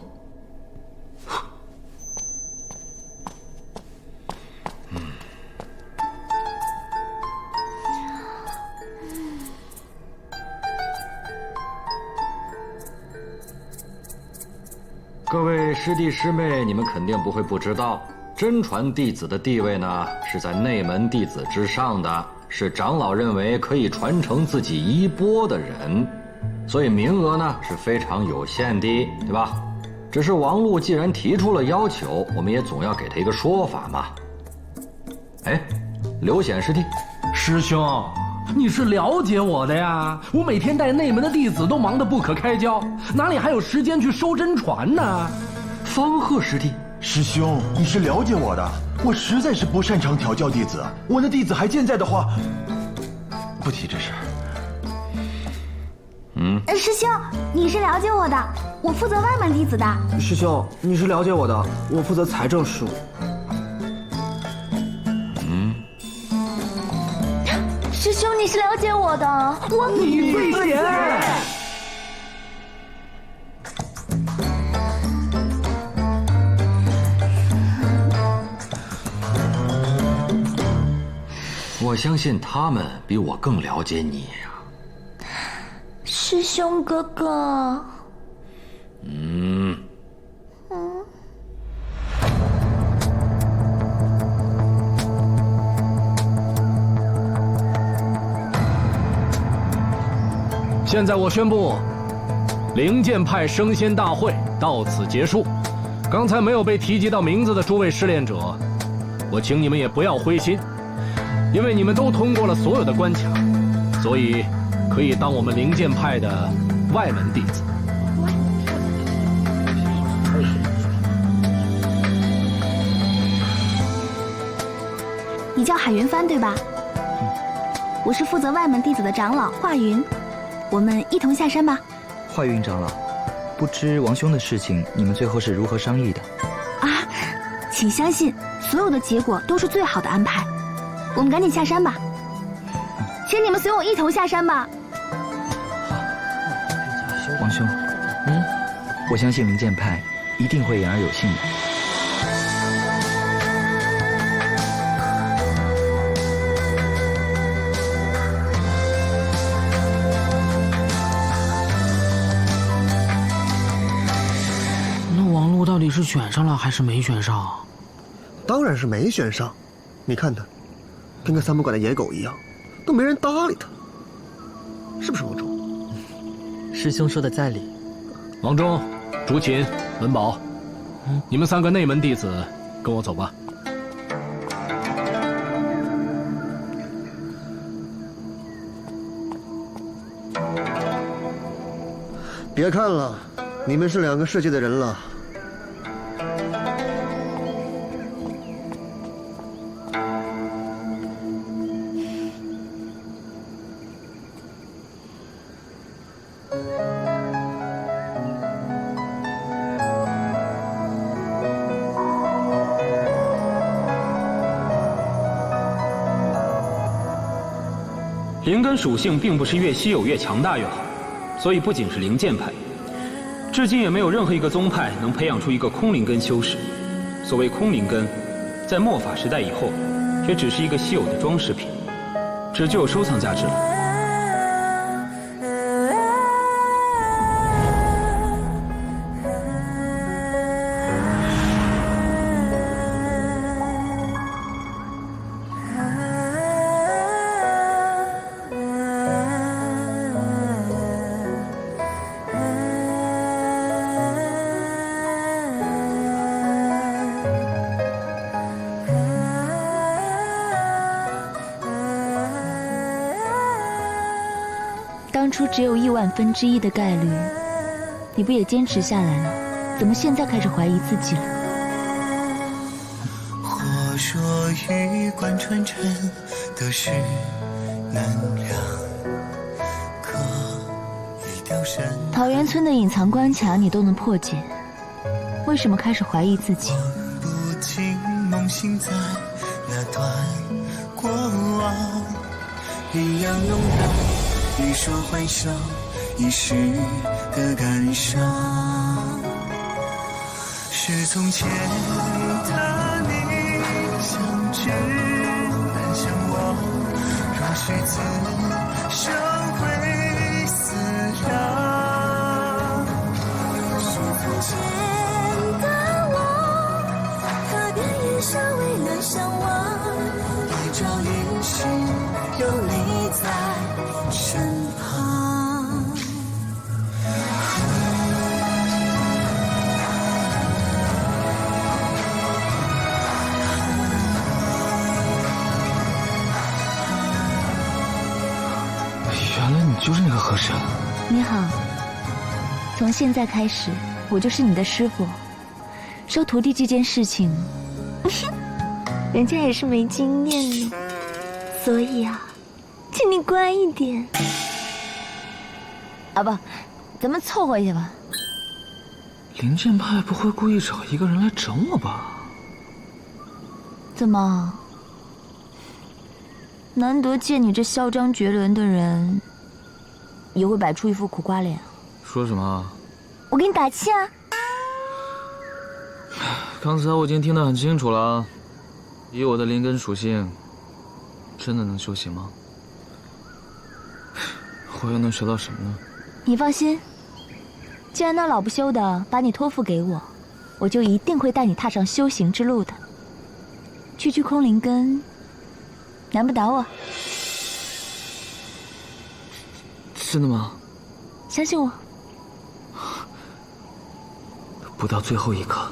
S11: 各位师弟师妹，你们肯定不会不知道，真传弟子的地位呢，是在内门弟子之上的，是长老认为可以传承自己衣钵的人，所以名额呢是非常有限的，对吧？只是王璐既然提出了要求，我们也总要给他一个说法嘛。哎，刘显师弟，
S16: 师兄，你是了解我的呀，我每天带内门的弟子都忙得不可开交，哪里还有时间去收真传呢？
S11: 方鹤师弟，
S17: 师兄，你是了解我的，我实在是不擅长调教弟子，我那弟子还健在的话，不提这事儿。
S13: 师兄，你是了解我的，我负责外门弟子的。
S5: 师兄，你是了解我的，我负责财政事务。
S10: 师兄，你是了解我的，
S16: 你最贤。
S11: 我相信他们比我更了解你呀。
S10: 师兄哥哥。
S12: 现在我宣布，灵剑派升仙大会到此结束。刚才没有被提及到名字的诸位试炼者，我请你们也不要灰心，因为你们都通过了所有的关卡，所以可以当我们灵剑派的外门弟子。
S13: 你叫海云帆对吧？我是负责外门弟子的长老华云，我们一同下山吧。
S3: 华云长老，不知王兄的事情，你们最后是如何商议的？
S13: 啊，请相信，所有的结果都是最好的安排。我们赶紧下山吧，请你们随我一同下山吧。
S3: 王兄，我相信灵剑派一定会言而有信的。
S15: 到底是选上了还是没选上？
S5: 当然是没选上，你看他，跟个三不管的野狗一样，都没人搭理他，是不是王忠？
S6: 师兄说的在理。
S12: 王忠、竹琴、文宝，你们3个内门弟子，跟我走吧。
S5: 别看了，你们是2个世界的人了。
S14: 灵根属性并不是越稀有越强大越好，所以不仅是灵剑派，至今也没有任何一个宗派能培养出一个空灵根修士。所谓空灵根，在末法时代以后，也只是一个稀有的装饰品，只具有收藏价值了。
S10: 当初只有1/1,000,000的概率，你不也坚持下来了？怎么现在开始怀疑自己了？
S18: 或说玉贯穿尘，得失难量，可以丢身。
S10: 桃源村的隐藏关卡你都能破解，为什么开始怀疑自己？
S18: 不禁梦醒在那段过往，一样浓淡。一说欢笑，一时的感伤，是从前的你相知难相忘，若是此生会思量，是从前的我，踏遍烟沙未能相忘，一朝一夕游离在身旁。
S4: 原来你就是那个和珅。
S10: 你好，从现在开始，我就是你的师傅。收徒弟这件事情，人家也是没经验呢，所以啊，请你乖一点。啊不，咱们凑合一下吧。
S4: 灵剑派不会故意找一个人来整我吧？
S10: 怎么？难得见你这嚣张绝伦的人，也会摆出一副苦瓜脸。
S4: 说什么？
S10: 我给你打气啊！
S4: 刚才我已经听得很清楚了，以我的灵根属性，真的能修行吗？我又能学到什么呢？
S10: 你放心，既然那老不休的把你托付给我，我就一定会带你踏上修行之路的。区空灵根，难不倒我。
S4: 真的吗？
S10: 相信我。
S4: 不到最后一刻，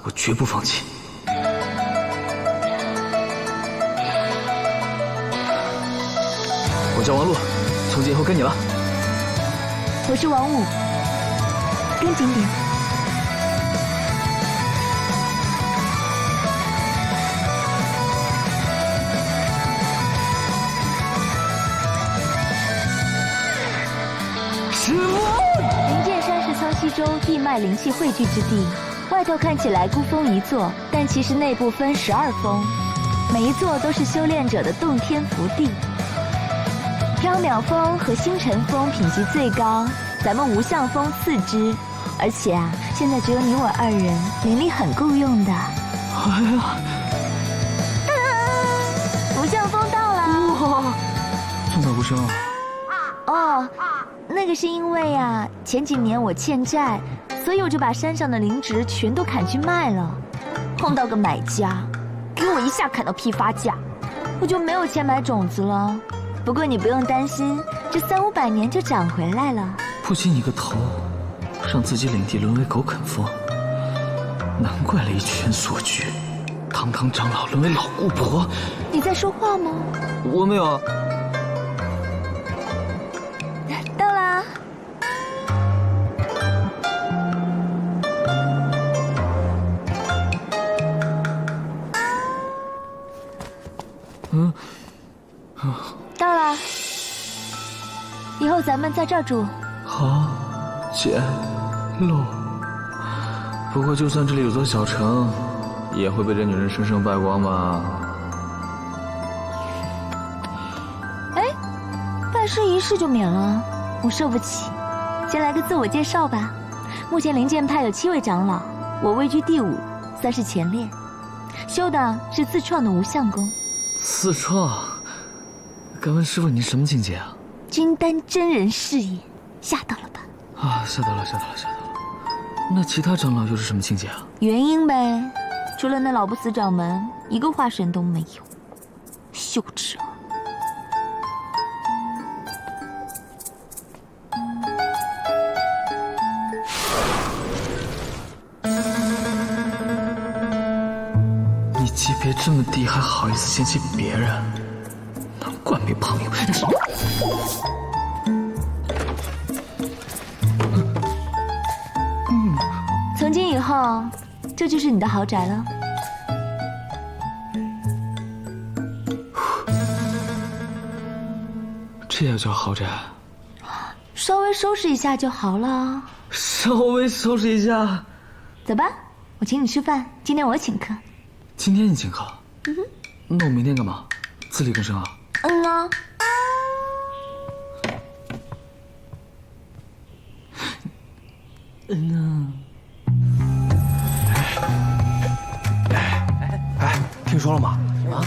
S4: 我绝不放弃。我叫王璐，从今以后跟你了。
S10: 我是王武，跟紧点。
S1: 师傅，
S10: 灵剑山是苍溪州地脉灵气汇聚之地，外头看起来孤峰一座，但其实内部分12峰，每一座都是修炼者的洞天福地。缥缈峰和星辰峰品级最高，咱们无相峰次之。而且啊，现在只有你我2人，灵力很够用的。
S4: 哎呀，
S10: 无相峰到了！
S4: 哇，这么无声啊！
S10: 哦，那个是因为啊，前几年我欠债，所以我就把山上的灵植全都砍去卖了。碰到个买家，给我一下砍到批发价，我就没有钱买种子了。不过你不用担心，这300-500年就长回来了。
S4: 不仅一个头，让自己领地沦为狗啃风，难怪雷拳所惧，堂堂长老沦为老姑婆。
S10: 你在说话吗？
S4: 我没有啊。
S10: 到啦。到了，以后咱们在这儿住。
S4: 好，简陋。不过就算这里有座小城，也会被这女人生生败光吧？
S10: 哎，拜师仪式就免了，我受不起。先来个自我介绍吧。目前灵剑派有7位长老，我位居第5，算是前列。修的是自创的无相功。
S4: 自创？敢问师傅，你什么境界啊？
S10: 金丹真人视野，吓到了吧？
S4: 啊，吓到了。那其他长老又是什么境界啊？
S10: 原因呗，除了那老不死掌门，一个化神都没有，羞耻啊！
S4: 你级别这么低，还好意思嫌弃别人？难怪没朋友。
S10: 从今以后，这就是你的豪宅了。
S4: 这也叫豪宅？
S10: 稍微收拾一下就好了。
S4: 稍微收拾一下？
S10: 走吧，我请你吃饭，今天我请客。
S4: 今天你请客？那我明天干嘛？自力更生啊？
S10: 嗯啊。
S8: 听说了吗？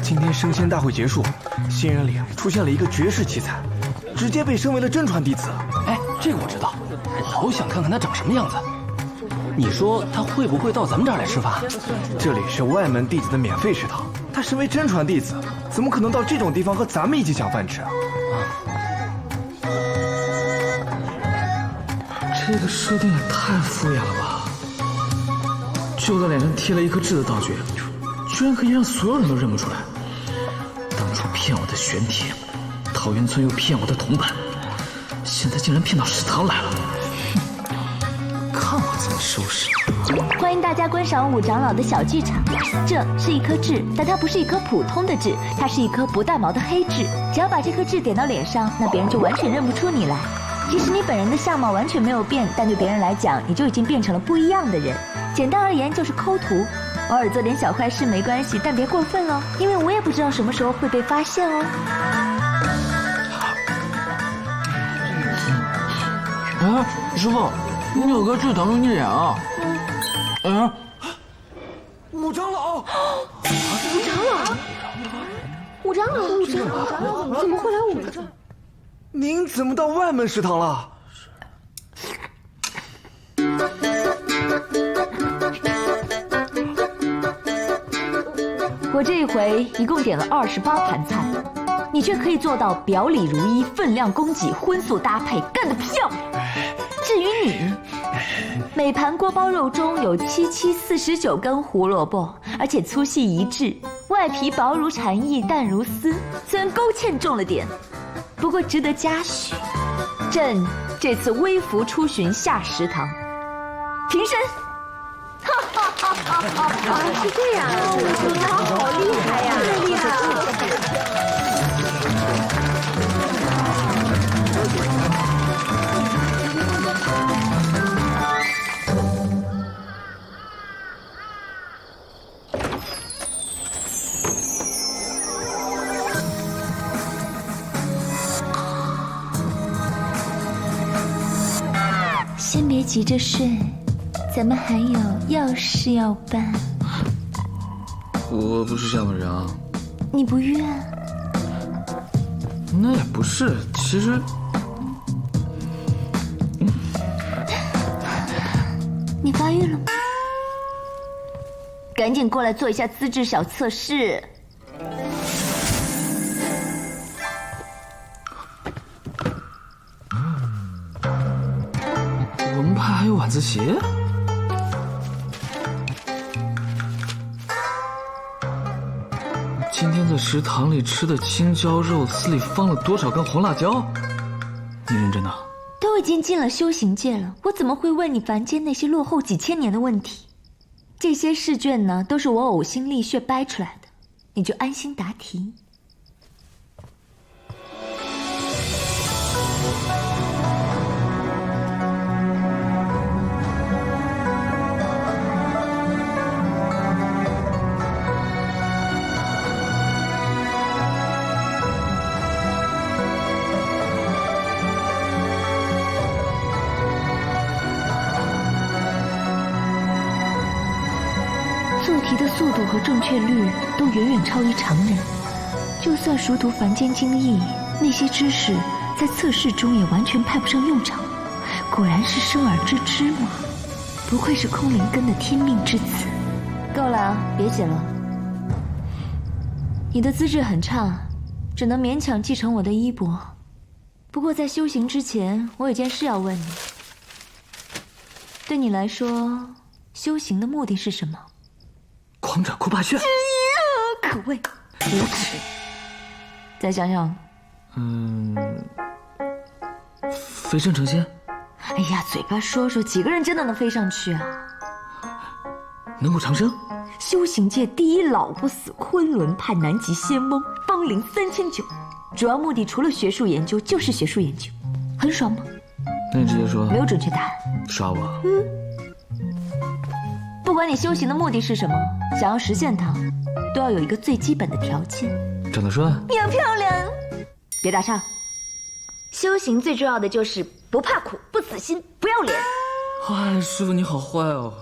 S8: 今天升仙大会结束，仙人里出现了一个绝世奇才，直接被升为了真传弟子。
S12: 哎，这个我知道，我好想看看他长什么样子。你说他会不会到咱们这儿来吃饭？
S8: 这里是外门弟子的免费食堂，他身为真传弟子，怎么可能到这种地方和咱们一起抢饭吃啊？
S4: 这个设定也太敷衍了吧！就在脸上贴了一颗痣的道具，居然可以让所有人都认不出来。当初骗我的玄铁，桃源村又骗我的铜板，现在竟然骗到食堂来了。看我怎么收拾！
S10: 欢迎大家观赏5长老的小剧场。这是一颗痣，但它不是一颗普通的痣，它是一颗不带毛的黑痣。只要把这颗痣点到脸上，那别人就完全认不出你来。即使你本人的相貌完全没有变，但对别人来讲，你就已经变成了不一样的人。简单而言就是抠图。偶尔做点小坏事没关系，但别过分哦，因为我也不知道什么时候会被发现哦。
S15: 啊，师傅，你有个痣挡住你脸啊！
S8: 武长老，
S13: 武长老，怎么会来我们这儿？
S8: 您怎么到外门食堂了？
S10: 我这一回一共点了28盘菜，你却可以做到表里如一、分量供给、荤素搭配，干得漂亮。至于你，每盘锅包肉中有749根胡萝卜，而且粗细一致，外皮薄如蝉翼，淡如丝。虽然勾芡重了点，不过值得嘉许。朕这次微服出巡下食堂，平身。
S13: 是这样，武长老好厉害呀，太厉害了！
S10: 先别急着睡，咱们还有要事要办。
S4: 我不是这样的人啊。
S10: 你不愿？
S4: 那也不是，其实，
S10: 你发育了吗？赶紧过来做一下资质小测试。
S4: 我们派还有晚自习？今天在食堂里吃的青椒肉丝里放了多少根红辣椒？你认真的？
S10: 都已经进了修行界了，我怎么会问你凡间那些落后几千年的问题？这些试卷呢，都是我呕心沥血掰出来的，你就安心答题。做题的速度和正确率都远远超于常人，就算熟读凡间经义，那些知识在测试中也完全派不上用场。果然是生而知之嘛，不愧是空灵根的天命之子。够了啊，别写了。你的资质很差，只能勉强继承我的衣钵。不过在修行之前，我有件事要问你。对你来说，修行的目的是什么？
S4: 狂斩酷霸炫，
S10: 可畏，无耻！再想想，
S4: 飞升成仙。
S10: 哎呀，嘴巴说说，几个人真的能飞上去啊？
S4: 能够长生。
S10: 修行界第一老不死昆仑派南极仙翁，芳龄3900，主要目的除了学术研究就是学术研究，很爽吗？
S4: 那你直接说。
S10: 没有准确答案。
S4: 耍我？
S10: 不管你修行的目的是什么，想要实现它，都要有一个最基本的条件：
S4: 长得帅，
S10: 要漂亮。别打岔。修行最重要的就是不怕苦、不死心、不要脸。
S4: 哎，师傅你好坏哦，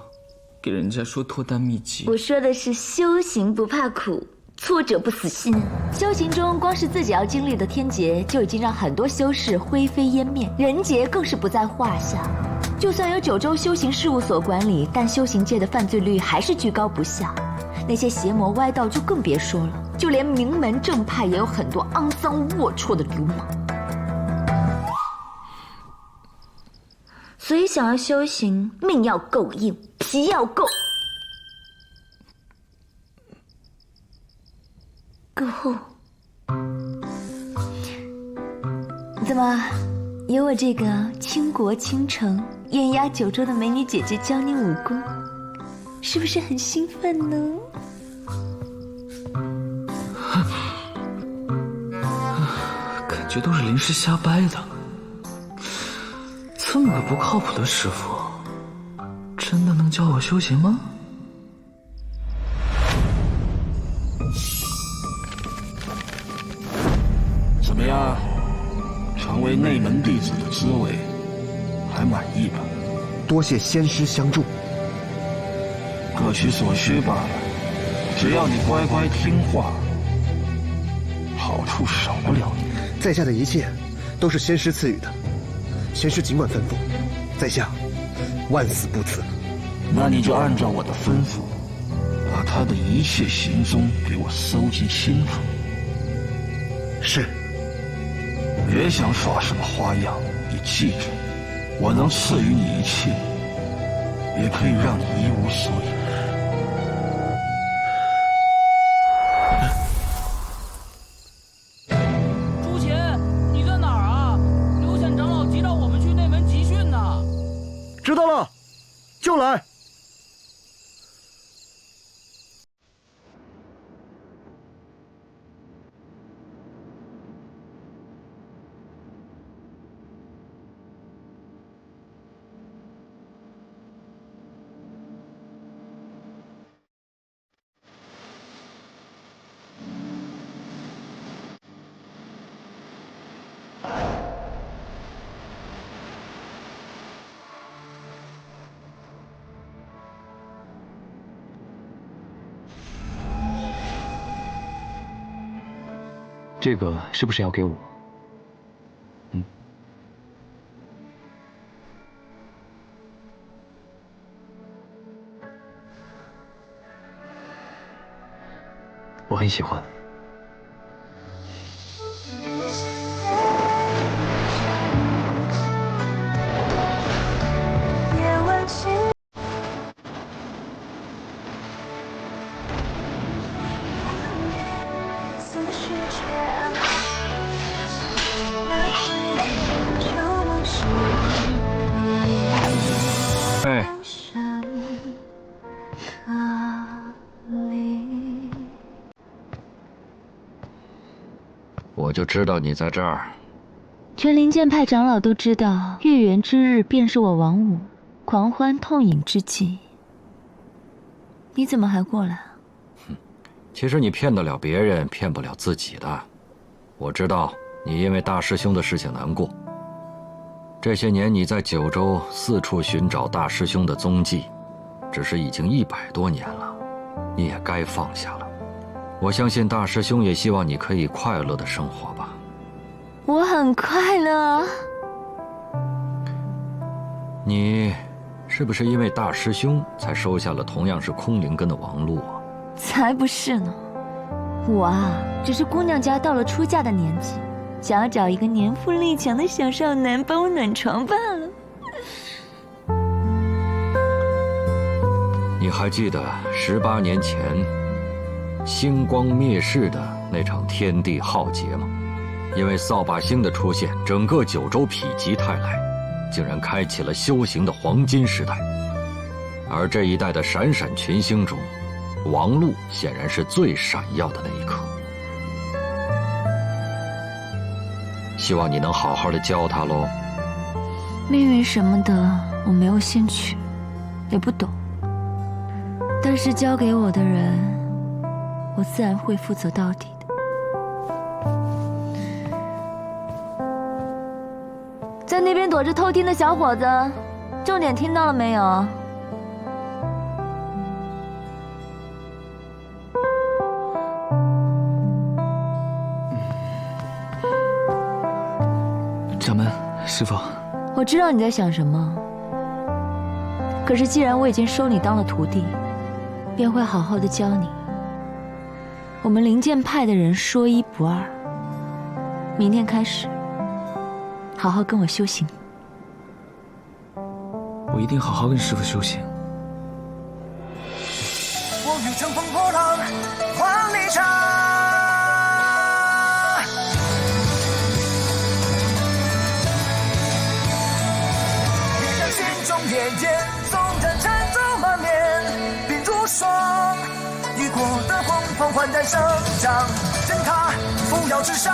S4: 给人家说脱单秘籍。
S10: 我说的是修行不怕苦，挫折不死心。修行中光是自己要经历的天劫，就已经让很多修士灰飞烟灭，人劫更是不在话下。就算有9州修行事务所管理，但修行界的犯罪率还是居高不下。那些邪魔歪道就更别说了，就连名门正派也有很多肮脏龌龊的流氓。所以想要修行，命要够硬，皮要够厚。怎么，有我这个倾国倾城、艳压9州的美女姐姐教你武功，是不是很兴奋呢？
S4: 感觉都是临时瞎掰的。这么个不靠谱的师傅，真的能教我修行吗？
S19: 怎么样？成为内门弟子的滋味还满意吧？
S5: 多谢仙师相助，
S19: 各取所需罢了。只要你乖乖听话，好处少不了你。
S5: 在下的一切都是仙师赐予的，仙师尽管吩咐，在下万死不辞。
S19: 那你就按照我的吩咐，把他的一切行踪给我搜集清楚。
S5: 是。
S19: 别想耍什么花样，你记着，我能赐予你一切，也可以让你一无所有。
S15: 朱贤，你在哪儿啊？刘显长老急让我们去内门集训呢。
S5: 知道了，就来。
S14: 这个是不是要给我？我很喜欢。
S11: 哎，我就知道你在这儿。
S10: 全灵剑派长老都知道，月圆之日便是我王武狂欢痛饮之际。你怎么还过来？
S11: 其实你骗得了别人，骗不了自己的。我知道你因为大师兄的事情难过。这些年你在九州四处寻找大师兄的踪迹，只是已经100多年了，你也该放下了。我相信大师兄也希望你可以快乐的生活吧。
S10: 我很快乐。
S11: 你是不是因为大师兄才收下了同样是空灵根的王璐啊？
S10: 才不是呢，我啊，只是姑娘家到了出嫁的年纪，想要找一个年富力强的小少男帮我暖床罢了。
S11: 你还记得18年前星光灭世的那场天地浩劫吗？因为扫把星的出现，整个九州否极泰来，竟然开启了修行的黄金时代。而这一代的闪闪群星中，王璐显然是最闪耀的那一颗。希望你能好好的教他喽。
S10: 命运什么的，我没有兴趣，也不懂。但是交给我的人，我自然会负责到底的。在那边躲着偷听的小伙子，重点听到了没有？
S4: 掌门，师父，
S10: 我知道你在想什么。可是既然我已经收你当了徒弟，便会好好的教你。我们灵剑派的人说一不二。明天开始，好好跟我修行。
S4: 我一定好好跟师父修行。
S18: 我欲乘风破浪，万里长。一人心中烈焰，纵然战走满面，鬓如霜。雨过的风，缓缓然生长，任他扶摇直上。